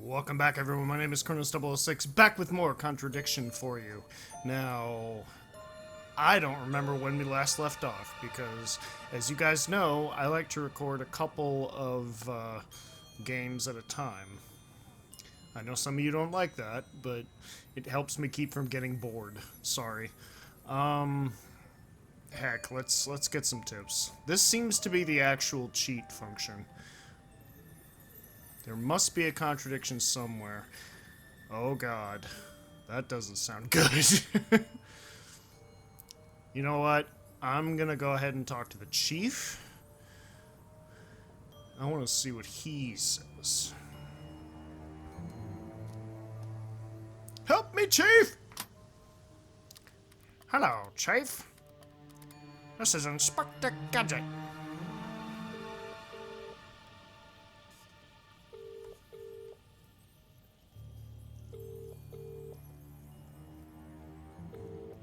Welcome back, everyone. My name is Chronos006, back with more Contradiction for you. Now, I don't remember when we last left off, because, as you guys know, I like to record a couple of games at a time. I know some of you don't like that, but it helps me keep from getting bored. Sorry. Heck, let's get some tips. This seems to be the actual cheat function. There must be a contradiction somewhere. Oh god. That doesn't sound good. You know what? I'm gonna go ahead and talk to the chief. I want to see what he says. Help me, chief! Hello, chief. This is Inspector Gadget.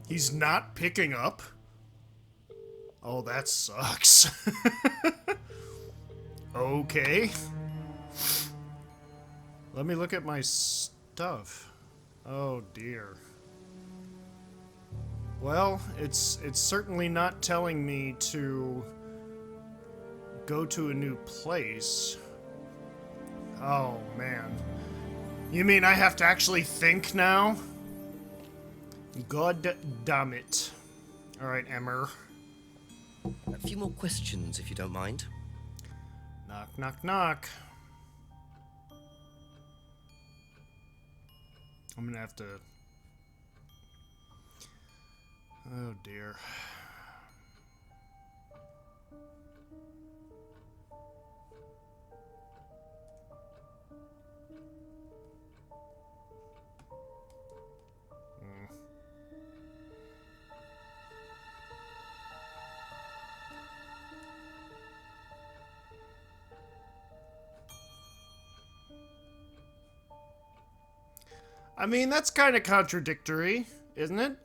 He's not picking up? Oh, that sucks. Okay. Let me look at my stuff. Oh dear. Well, it's certainly not telling me to go to a new place. Oh man. You mean I have to actually think now? God damn it. Alright, Emmer. A few more questions, if you don't mind. Knock, knock, knock. I'm gonna have to... Oh dear. I mean, that's kind of contradictory, isn't it?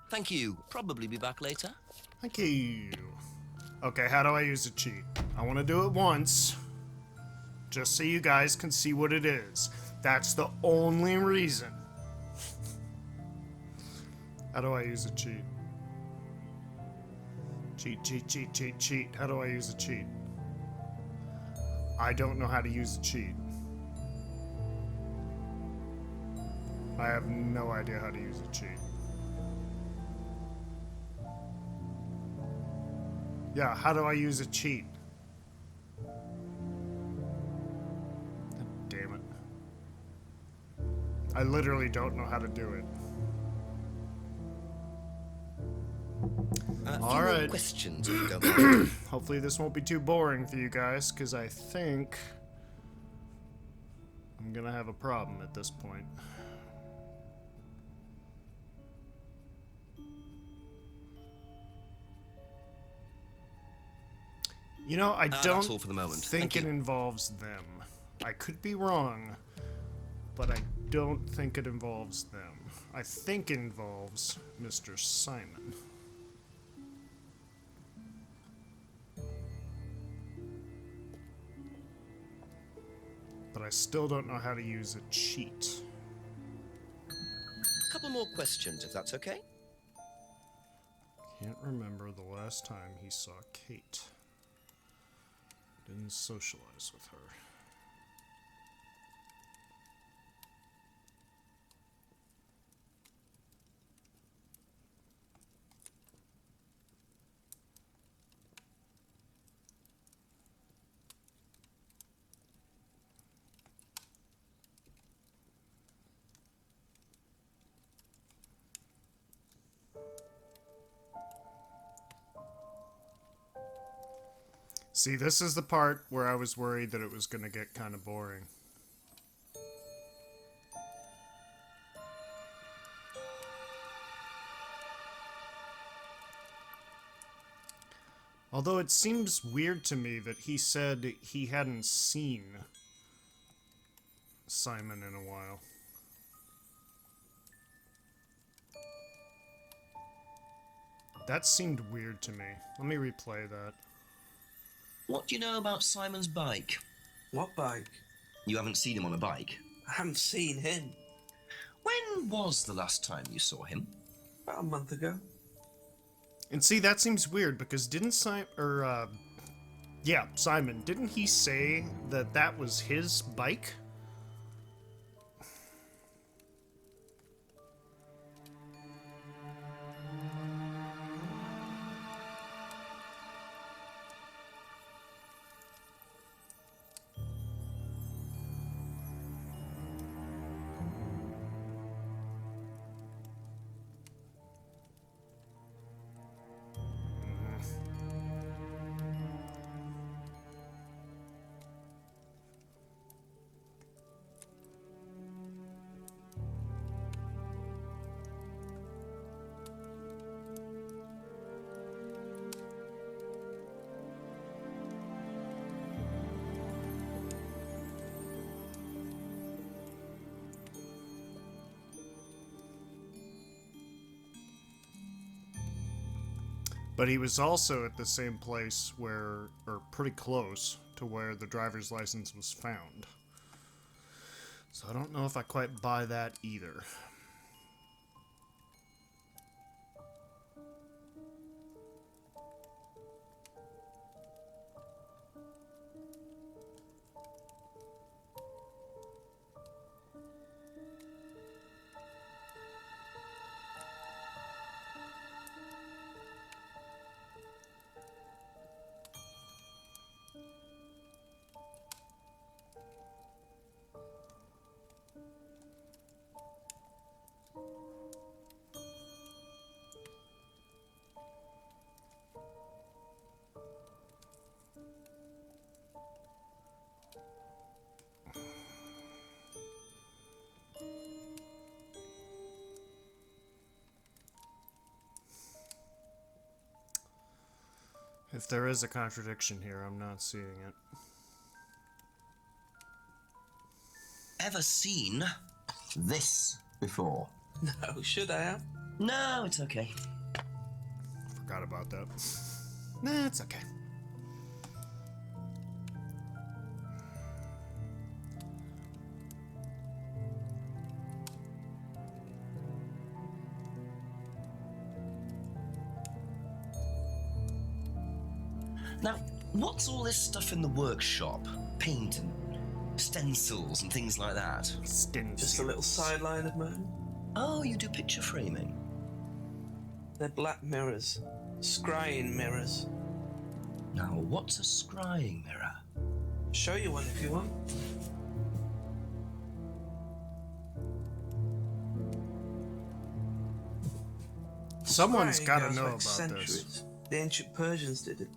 Thank you. Probably be back later. Thank you. Okay, how do I use a cheat? I want to do it once, just so you guys can see what it is. That's the only reason. How do I use a cheat? Cheat, cheat, cheat, cheat, cheat. How do I use a cheat? I don't know how to use a cheat. I have no idea how to use a cheat. Yeah, how do I use a cheat? God damn it. I literally don't know how to do it. A few All more right. questions, if you don't mind. Hopefully this won't be too boring for you guys, because I think I'm gonna have a problem at this point. You know, I don't That's all for the moment. think Thank it you. involves them. I could be wrong, but I don't think it involves them. I think it involves Mr. Simon. But I still don't know how to use a cheat. A couple more questions, if that's okay. Can't remember the last time he saw Kate. Didn't socialize with her. See, this is the part where I was worried that it was going to get kind of boring. Although it seems weird to me that he said he hadn't seen Simon in a while. That seemed weird to me. Let me replay that. What do you know about Simon's bike? What bike? You haven't seen him on a bike. I haven't seen him. When was the last time you saw him? About a month ago. And see, that seems weird because didn't Simon, Simon, didn't he say that that was his bike? But he was also at the same place where, or pretty close to where the driver's license was found. So I don't know if I quite buy that either. If there is a contradiction here, I'm not seeing it. Ever seen this before? No, should I have? No, it's okay. Forgot about that. Nah, it's okay. Now, what's all this stuff in the workshop? Paint and stencils and things like that? Just a little sideline of mine. Oh, you do picture framing? They're black mirrors. Scrying mirrors. Now, what's a scrying mirror? Show you one if you want. Someone's Scrying got to goes know back about centuries. this. The ancient Persians did it.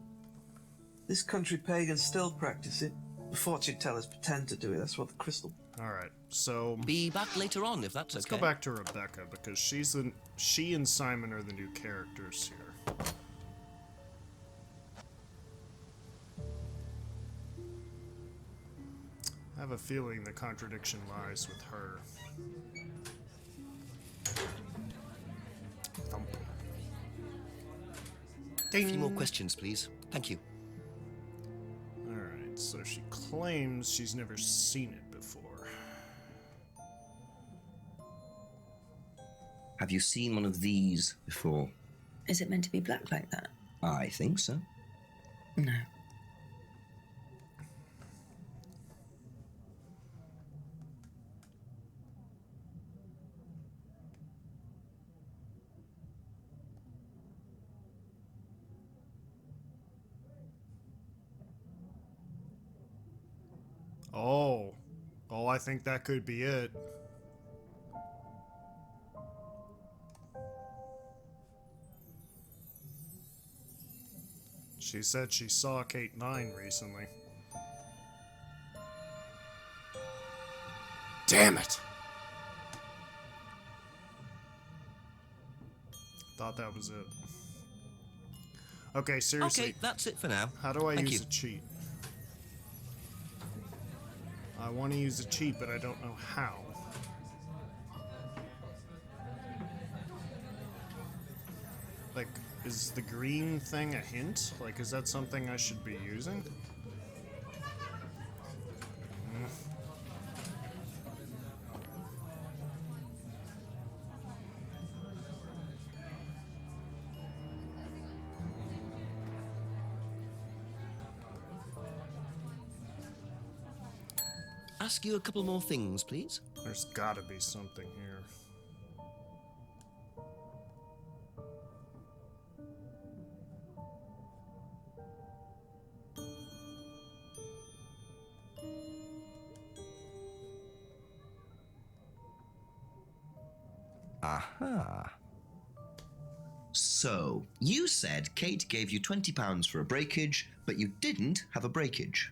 This country pagans still practice it. The fortune tellers pretend to do it. That's what the crystal. Alright, so Be back later on if that's let's okay. go back to Rebecca because she and Simon are the new characters here. I have a feeling the contradiction lies with her. Thump. A few more Ding. questions, please. Thank you. Alright, so she claims she's never seen it before. Have you seen one of these before? Is it meant to be black like that? I think so. No. Oh. Oh, I think that could be it. She said she saw Kate 9 recently. Damn it! Thought that was it. Okay, seriously. Okay, that's it for now. How do I Thank use you. a cheat? I want to use a cheat, but I don't know how. Like, is the green thing a hint? Like, is that something I should be using? Ask you a couple more things, please. There's gotta be something here. Aha. So, you said Kate gave you £20 for a breakage, but you didn't have a breakage.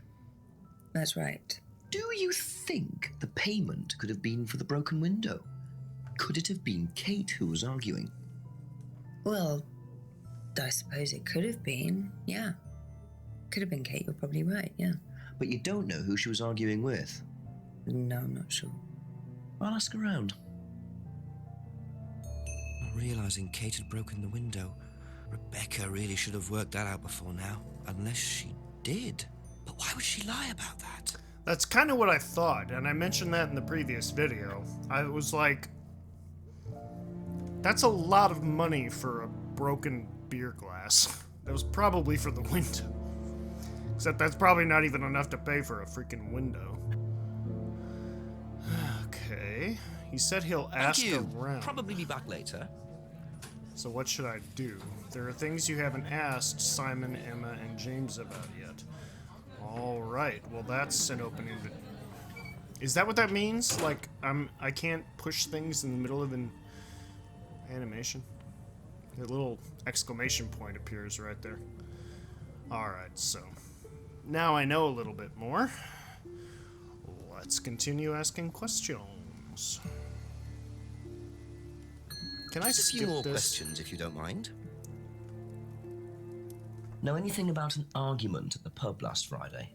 That's right. Do you think the payment could have been for the broken window? Could it have been Kate who was arguing? Well, I suppose it could have been, yeah. Could have been Kate, you're probably right, yeah. But you don't know who she was arguing with. No, I'm not sure. I'll ask around. Realizing Kate had broken the window, Rebecca really should have worked that out before now. Unless she did. But why would she lie about that? That's kind of what I thought, and I mentioned that in the previous video. I was like, that's a lot of money for a broken beer glass. That was probably for the window. Except that's probably not even enough to pay for a freaking window. Okay. He said he'll ask Thank you. around. Probably be back later. So what should I do? There are things you haven't asked Simon, Emma, and James about yet. Alright, well that's an open invitation. Is that what that means? Like, I can't push things in the middle of an animation? A little exclamation point appears right there. Alright, so now I know a little bit more. Let's continue asking questions. Can I Just a few skip more this? questions, if you don't mind. Know anything about an argument at the pub last Friday?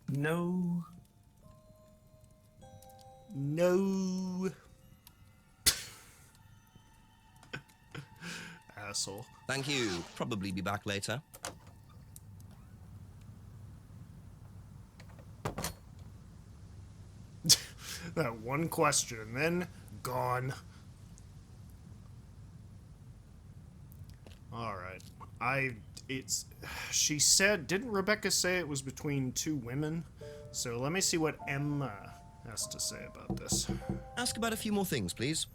No. No. Asshole. Thank you. Probably be back later. That one question, and then gone. Alright. She said, didn't Rebecca say it was between two women? So let me see what Emma has to say about this. Ask about a few more things, please.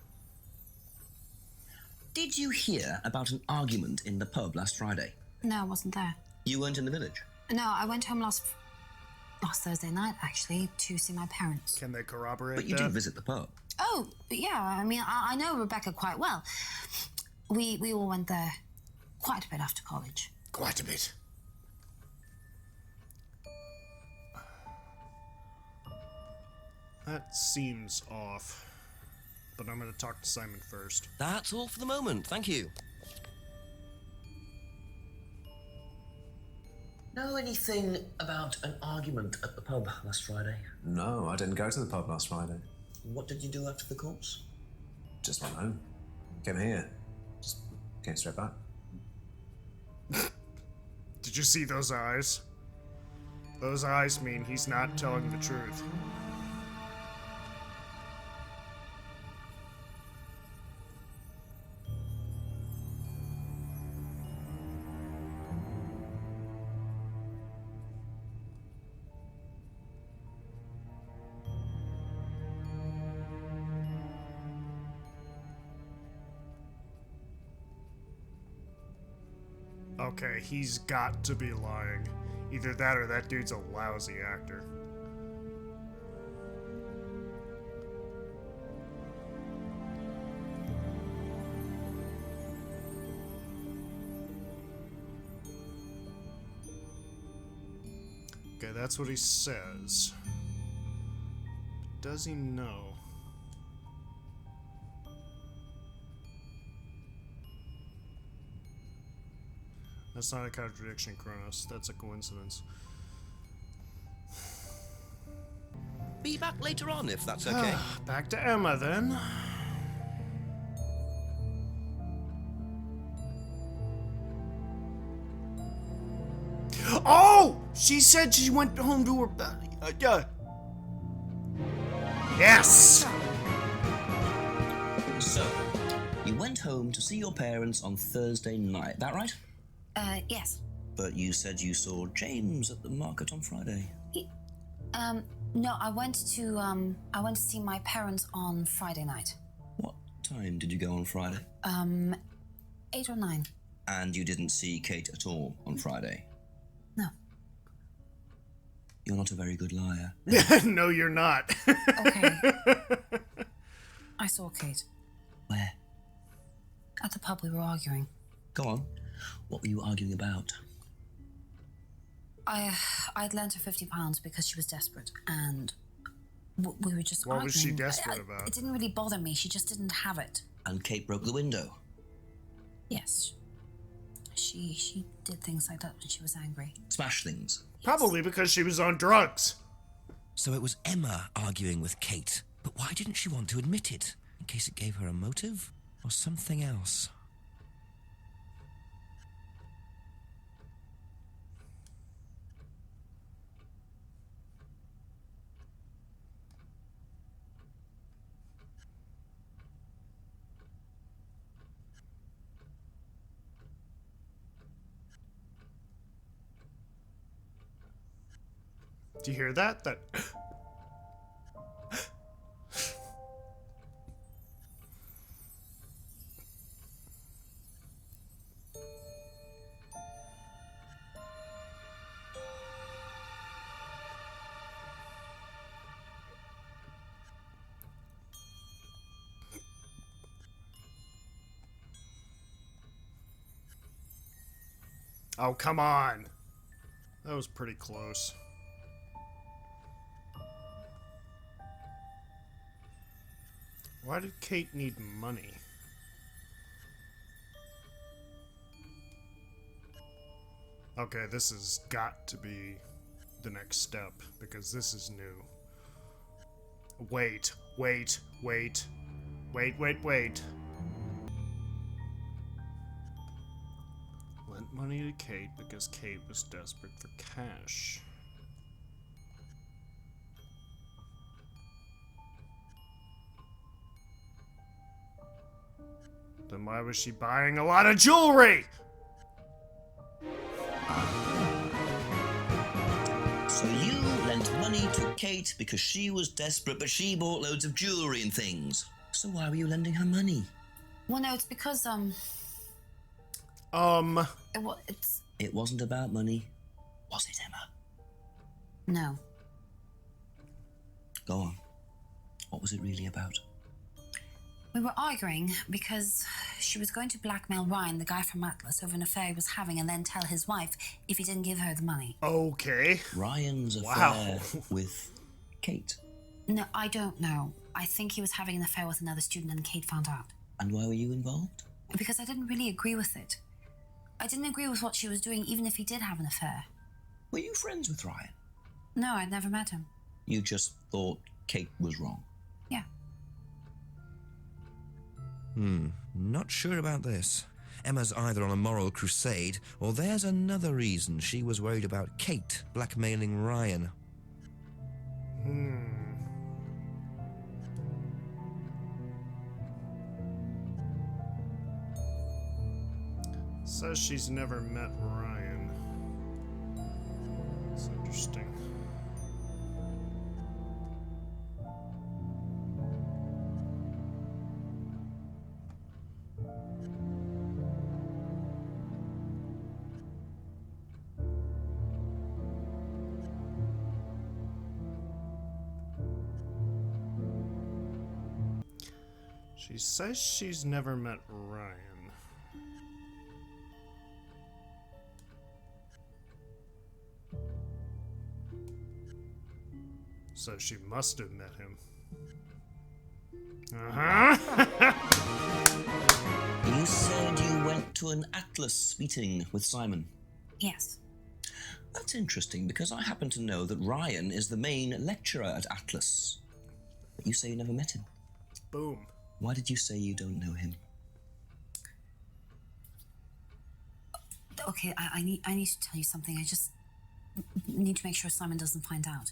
Did you hear about an argument in the pub last Friday? No, I wasn't there. You weren't in the village? No, I went home last Thursday night, actually, to see my parents. Can they corroborate But you that? did visit the pub. Oh, yeah, I mean, I know Rebecca quite well. We all went there quite a bit after college. Quite a bit. That seems off. But I'm going to talk to Simon first. That's all for the moment, thank you. Know anything about an argument at the pub last Friday? No, I didn't go to the pub last Friday. What did you do after the course? Just went home. Came here. Just came straight back. Did you see those eyes? Those eyes mean he's not telling the truth. Okay, he's got to be lying. Either that or that dude's a lousy actor. Okay, that's what he says. But does he know? That's not a contradiction, Kronos. That's a coincidence. Be back later on if that's okay. Back to Emma then. Oh! She said she went home to her. Yes! So, you went home to see your parents on Thursday night, that right? Yes. But you said you saw James at the market on Friday. No, I went to see my parents on Friday night. What time did you go on Friday? 8 or 9. And you didn't see Kate at all on Friday? No. You're not a very good liar. No, you're not. Okay. I saw Kate. Where? At the pub we were arguing. Go on. What were you arguing about? I'd lent her £50 because she was desperate, and we were just What arguing. was she desperate about? It didn't really bother me. She just didn't have it. And Kate broke the window. Yes. She did things like that when she was angry. Smash things. Probably because she was on drugs. So it was Emma arguing with Kate. But why didn't she want to admit it? In case it gave her a motive? Or something else? Do you hear that? That. Oh, come on. That was pretty close. Why did Kate need money? Okay, this has got to be the next step, because this is new. Wait. Lent money to Kate because Kate was desperate for cash. Then why was she buying a lot of jewelry? So you lent money to Kate because she was desperate, but she bought loads of jewelry and things. So why were you lending her money? Well, no, it's because it's It wasn't about money, was it, Emma? no. Go on. What was it really about? We were arguing because she was going to blackmail Ryan, the guy from Atlas, over an affair he was having, and then tell his wife if he didn't give her the money. Okay. Ryan's Wow. affair with Kate. No, I don't know. I think he was having an affair with another student, and Kate found out. And why were you involved? Because I didn't really agree with it. I didn't agree with what she was doing, even if he did have an affair. Were you friends with Ryan? No, I'd never met him. You just thought Kate was wrong. Yeah. Not sure about this. Emma's either on a moral crusade, or there's another reason she was worried about Kate blackmailing Ryan. Says she's never met Ryan. It's interesting. She says she's never met Ryan. So she must have met him. You said you went to an Atlas meeting with Simon? Yes. That's interesting, because I happen to know that Ryan is the main lecturer at Atlas. But you say you never met him. Boom. Why did you say you don't know him? Okay, I need to tell you something. I just need to make sure Simon doesn't find out.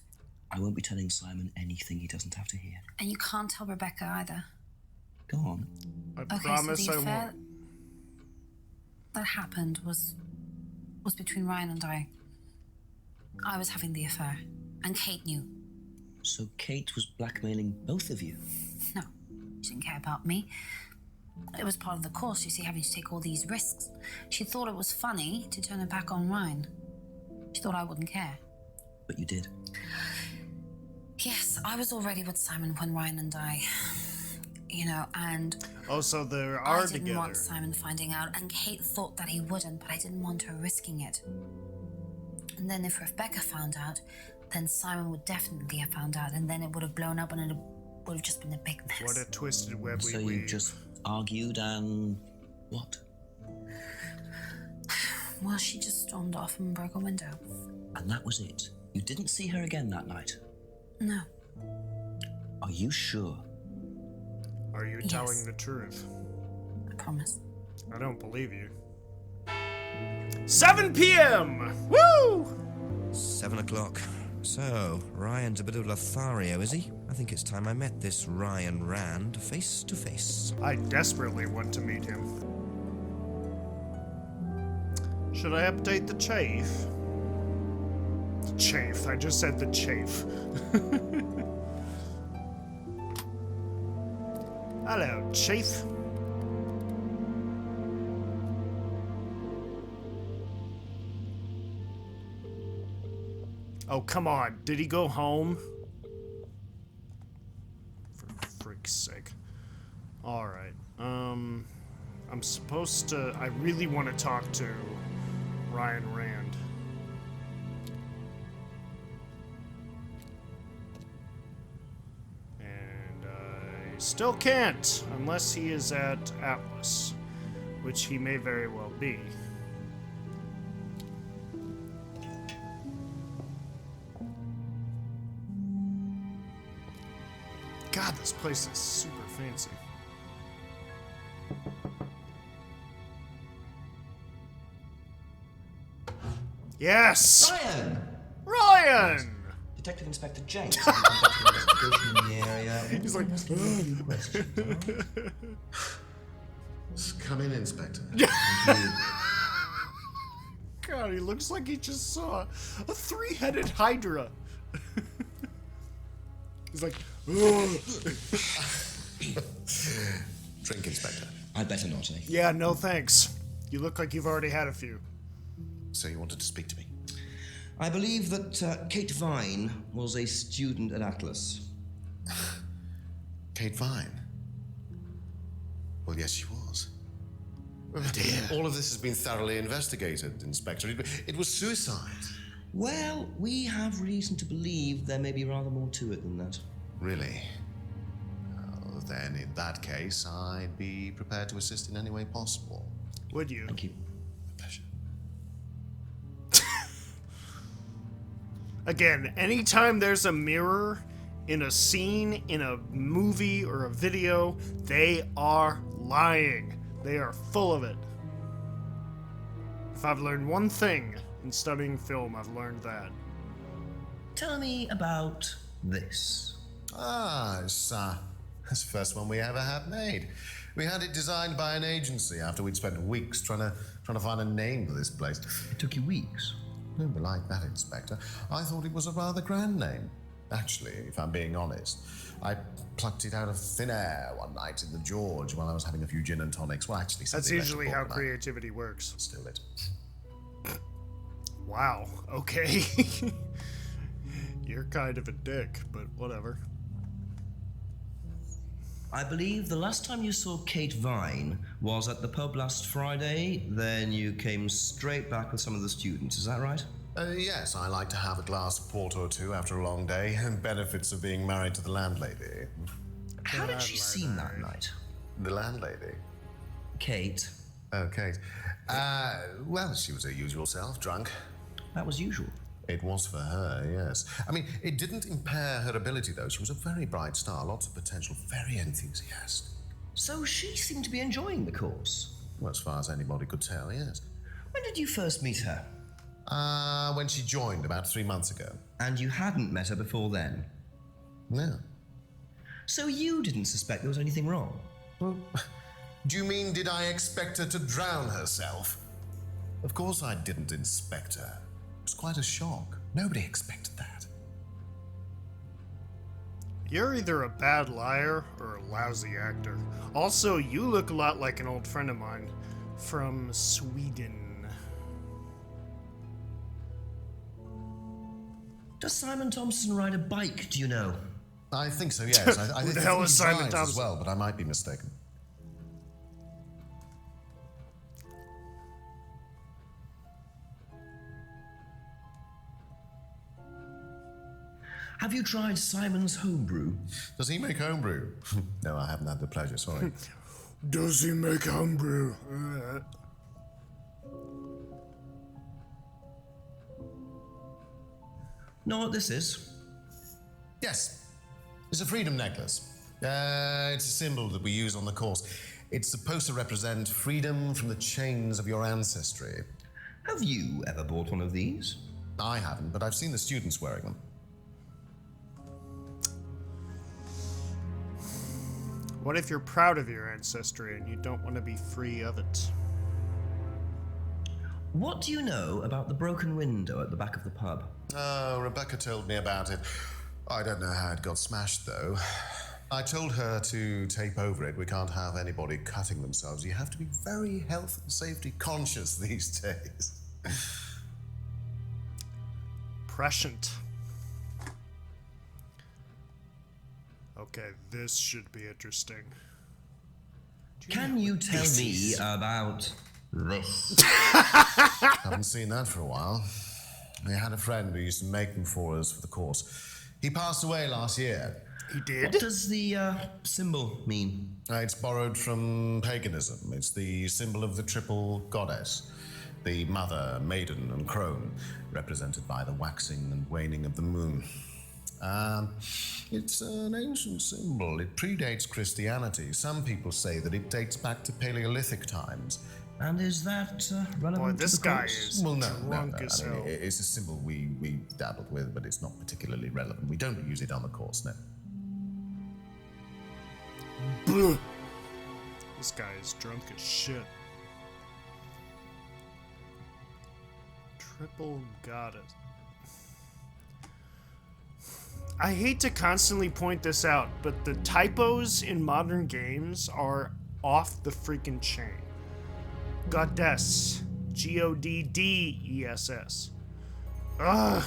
I won't be telling Simon anything he doesn't have to hear. And you can't tell Rebecca either. Go on. I Okay, promise so the I affair won't. that happened was between Ryan and I. I was having the affair, and Kate knew. So Kate was blackmailing both of you? No, she didn't care about me. It was part of the course, you see, having to take all these risks. She thought it was funny to turn her back on Ryan. She thought I wouldn't care. But you did. Yes, I was already with Simon when Ryan and I, and Oh, so they are I didn't together. want Simon finding out, and Kate thought that he wouldn't, but I didn't want her risking it. And then if Rebecca found out, then Simon would definitely have found out, and then it would have blown up, and it would have just been a big mess. What a twisted web we So weave. you just argued and what? Well, she just stormed off and broke a window. And that was it? You didn't see her again that night? No. Are you sure? Are you Yes. telling the truth? I promise. I don't believe you. 7 p.m. Woo! 7 o'clock. So, Ryan's a bit of Lothario, is he? I think it's time I met this Ryan Rand face to face. I desperately want to meet him. Should I update the chafe? Chafe. I just said the chafe. Hello, chafe. Oh, come on. Did he go home? For freak's sake. Alright. I'm supposed to... I really want to talk to Ryan Rand. And I still can't, unless he is at Atlas, which he may very well be. God, this place is super fancy. Yes! Ryan! Ryan! Detective Inspector James. I'm conducting an investigation in the area. He's like, Come in, Inspector. God, he looks like he just saw a three-headed hydra. He's like, Drink, Inspector. I'd better not, eh? yeah, no thanks. You look like you've already had a few. So you wanted to speak to me? I believe that Kate Vine was a student at Atlas. Kate Vine? Well, yes, she was. Oh dear. All of this has been thoroughly investigated, Inspector. It was suicide. Well, we have reason to believe there may be rather more to it than that. Really? Well, then, in that case, I'd be prepared to assist in any way possible. Would you? Thank you. A pleasure. Again, anytime there's a mirror in a scene, in a movie or a video, they are lying. They are full of it. If I've learned one thing in studying film, I've learned that. Tell me about this. Ah, it's the first one we ever had made. We had it designed by an agency after we'd spent weeks trying to find a name for this place. It took you weeks. Don't be like that, Inspector. I thought it was a rather grand name. Actually, if I'm being honest, I plucked it out of thin air one night in the George while I was having a few gin and tonics. Well, actually, That's something less usually how important. creativity works. Still it. Wow, okay. You're kind of a dick, but whatever. I believe the last time you saw Kate Vine was at the pub last Friday, then you came straight back with some of the students, is that right? Yes, I like to have a glass of port or two after a long day, and benefits of being married to the landlady. How did she seem that night? The landlady? Kate. Oh, Kate. Well, she was her usual self, drunk. That was usual. It was for her, yes. I mean, it didn't impair her ability, though. She was a very bright star, lots of potential, very enthusiastic. So she seemed to be enjoying the course. Well, as far as anybody could tell, yes. When did you first meet her? When she joined about 3 months ago. And you hadn't met her before then? No. So you didn't suspect there was anything wrong? Well, do you mean did I expect her to drown herself? Of course I didn't inspect her. It was quite a shock. Nobody expected that. You're either a bad liar or a lousy actor. Also, you look a lot like an old friend of mine from Sweden. Does Simon Thompson ride a bike, do you know? I think so, yes. I Who the think hell he is Simon drives Thompson? as well, but I might be mistaken. Have you tried Simon's homebrew? Does he make homebrew? No, I haven't had the pleasure, sorry. Does he make homebrew? Know what this is? Yes, it's a freedom necklace. It's a symbol that we use on the course. It's supposed to represent freedom from the chains of your ancestry. Have you ever bought one of these? I haven't, but I've seen the students wearing them. What if you're proud of your ancestry and you don't want to be free of it? What do you know about the broken window at the back of the pub? Oh, Rebecca told me about it. I don't know how it got smashed, though. I told her to tape over it. We can't have anybody cutting themselves. You have to be very health and safety conscious these days. Prescient. Okay, this should be interesting. Can you tell me about this? Haven't seen that for a while. We had a friend who used to make them for us for the course. He passed away last year. He did? What does the symbol mean? It's borrowed from paganism. It's the symbol of the triple goddess, the mother, maiden, and crone, represented by the waxing and waning of the moon. It's an ancient symbol. It predates Christianity. Some people say that it dates back to Paleolithic times. And is that relevant Boy, this to the guy course? is Well, no. drunk as I mean, hell. it's a symbol we dabbled with, but it's not particularly relevant. We don't use it on the course, no. Bleh. This guy is drunk as shit. Triple goddess. I hate to constantly point this out, but the typos in modern games are off the freaking chain. Goddess. Goddess. Ugh.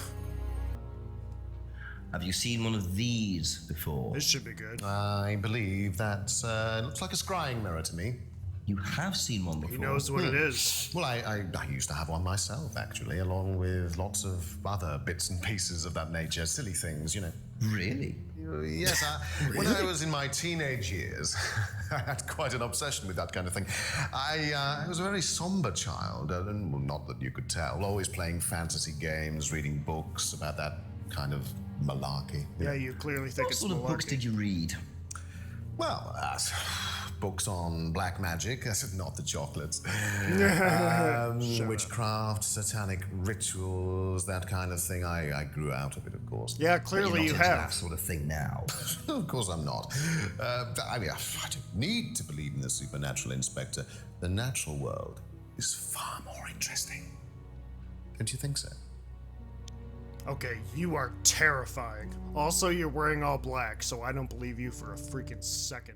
Have you seen one of these before? This should be good. I believe that looks like a scrying mirror to me. You have seen one before. He knows what it is. Well, I used to have one myself, actually, along with lots of other bits and pieces of that nature. Silly things, you know. Really? Yes, when I was in my teenage years, I had quite an obsession with that kind of thing. I was a very somber child, and well, not that you could tell, always playing fantasy games, reading books about that kind of malarkey. Yeah, you clearly think What it's sort of books malarkey. did you read? Well, books on black magic, not the chocolates. Witchcraft, satanic rituals, that kind of thing. I grew out of it, of course. Yeah, clearly you You're not into that have. sort of thing now. Of course I'm not. I mean, I don't need to believe in the supernatural, Inspector. The natural world is far more interesting. Don't you think so? Okay, you are terrifying. Also, you're wearing all black, so I don't believe you for a freaking second.